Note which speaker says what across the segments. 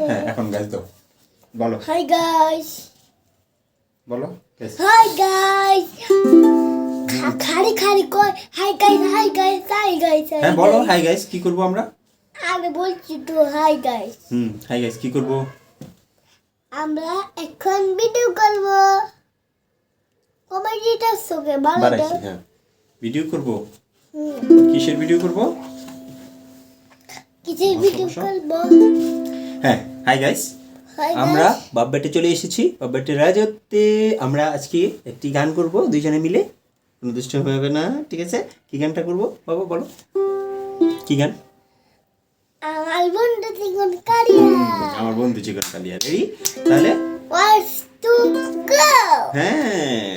Speaker 1: হ্যাঁ এখন গাইস দাও বলো
Speaker 2: হাই গাইস
Speaker 1: বলো গাইস
Speaker 2: হাই গাইস খাড়ি খাড়ি কই hi guys hi guys hi guys
Speaker 1: হ্যাঁ বলো হাই গাইস কি করব আমরা
Speaker 2: আমি বলছি তো হাই গাইস
Speaker 1: হাই গাইস কি করব
Speaker 2: আমরা এখন ভিডিও করব কমেডিটা সঙ্গে ভালো
Speaker 1: বাড়াইছি হ্যাঁ ভিডিও করব কিসের ভিডিও করব
Speaker 2: কিসের ভিডিও করব
Speaker 1: হ্যাঁ হাই গাইস আমরা বাব্বাটে চলে এসেছি বাব্বাটে রাজত্বে আমরা আজকে একটি গান করব দুইজনে মিলে কোনো দুষ্ট হবে না ঠিক আছে কি গানটা করব বাবা বলো কি গান
Speaker 2: আমার বন্ধু চিকন কারিয়া
Speaker 1: আমার বন্ধু চিকন কালিয়া রেডি তাহলে
Speaker 2: 1 2 গো
Speaker 1: হ্যাঁ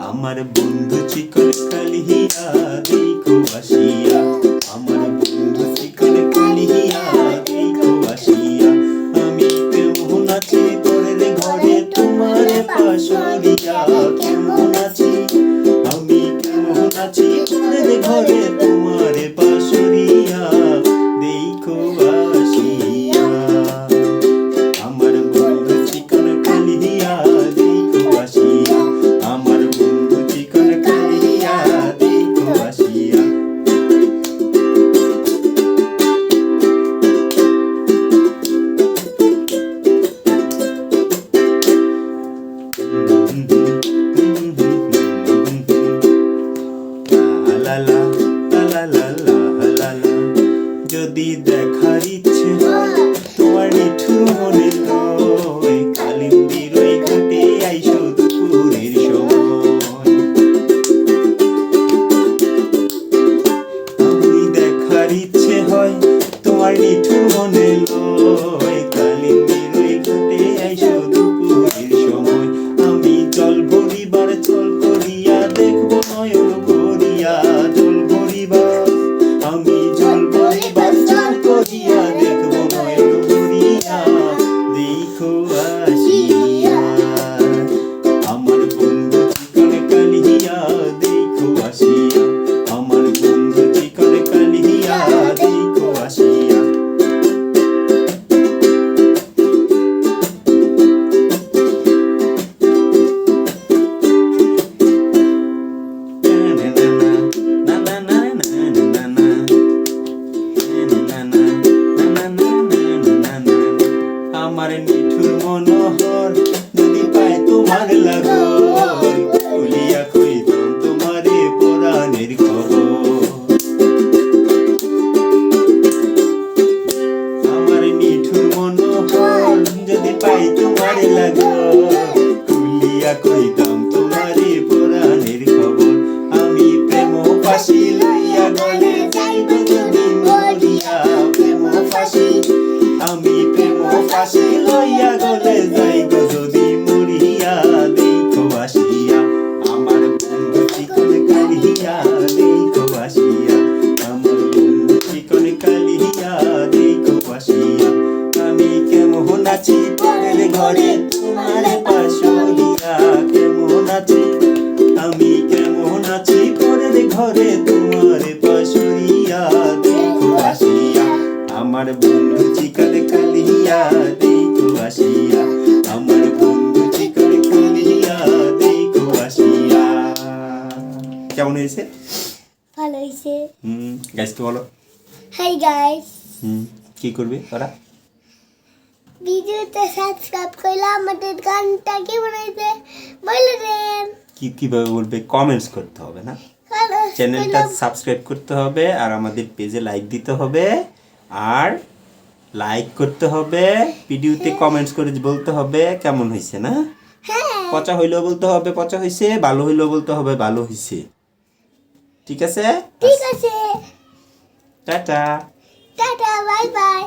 Speaker 1: আমার বন্ধু চিকন কালিয়া দেখো আসিয়া আমার বন্ধু চিকন কালিয়া দেখো আসিয়া আমি কেমন আছি তোরে ঘরে তোমার পাশরিয়া কেমন আছি আমি কেমন আছি তোরে ঘরে তোমার পাশরিয়া দেখো আসিয়া আমার বন্ধু চিকন কালিয়া দেখো আসিয়া আমার বন্ধু চিকন কালিয়া দেখো আসিয়া লা লা লা লা লা লা লা যদি দেখার ইচ্ছে হয় তোমার নিঠুর মনে লয় কালিন্দির ওই ঘাটে আইসো দুপুরের সময় আমি দেখার ইচ্ছে হয় তোমার নিঠুর মনে লয় কালিন্দির ওই ঘাটে আইসো দুপুরের সময় আমি জল ভরিবার চল করিয়া দেখবো নয়ন ভরিয়া জল ভরিবার আমি জল ভরিবার চল করিয়া দেখবো নয়ন ভরিয়া দেখো আসিয়া আমার বন্ধু চিকন কালিয়া দেখো আসিয়া আমার বন্ধু চিকন কালিয়া দেখো আসিয়া আমার নিঠুর মনোহর যদি পাই তোমার লাগর খুলিয়া কইতাম তোমারে পুরাণের খবর আমার নিঠুর মনোহর যদি পাই তোমার লাগর খুলিয়া কইতাম তোমারে পুরাণের খবর আমি প্রেম ফাঁসি লইয়া গলে যাইব যদি মরিয়া প্রেম ফাঁসি আমি প্রেম ফাঁসি লইয়া গলে যাইব যদি মরিয়া দেখো আসিয়া আমার বন্ধু চিকন কালিয়া দেখো আসিয়া আমার বন্ধু চিকন কালিয়া দেখো আসিয়া আমি কেমন আছি তোদের ঘরে তোমার পাশরিয়া কেমন আছি আমি কেমন আছি তোদের ঘরে তোমার পাশরিয়া দেখো আসিয়া আমার বন্ধু চিকন কালিয়া দেখো আসিয়া আমার বন্ধু চিকন কালিয়া দেখো আসিয়া কেমন হয়েছে
Speaker 2: ভালো হইছে
Speaker 1: গাইসকে বলো
Speaker 2: হাই গাইস
Speaker 1: কি করবে ওরা
Speaker 2: ভিডিওতে সাবস্ক্রাইব করলে আমাদের গানটা কেমন হয়েছে বলে দেন
Speaker 1: কিভাবে বলবে কমেন্টস করতে হবে না চ্যানেলটা সাবস্ক্রাইব করতে হবে আর আমাদের পেজে লাইক দিতে হবে আর লাইক করতে হবে ভিডিওতে কমেন্টস করে বলতে হবে কেমন হয়েছে না পচা হইলেও বলতে হবে পচা হয়েছে ভালো হইলেও বলতে হবে ভালো হয়েছে ঠিক আছে
Speaker 2: ঠিক আছে
Speaker 1: টাটা
Speaker 2: টাটা বাই বাই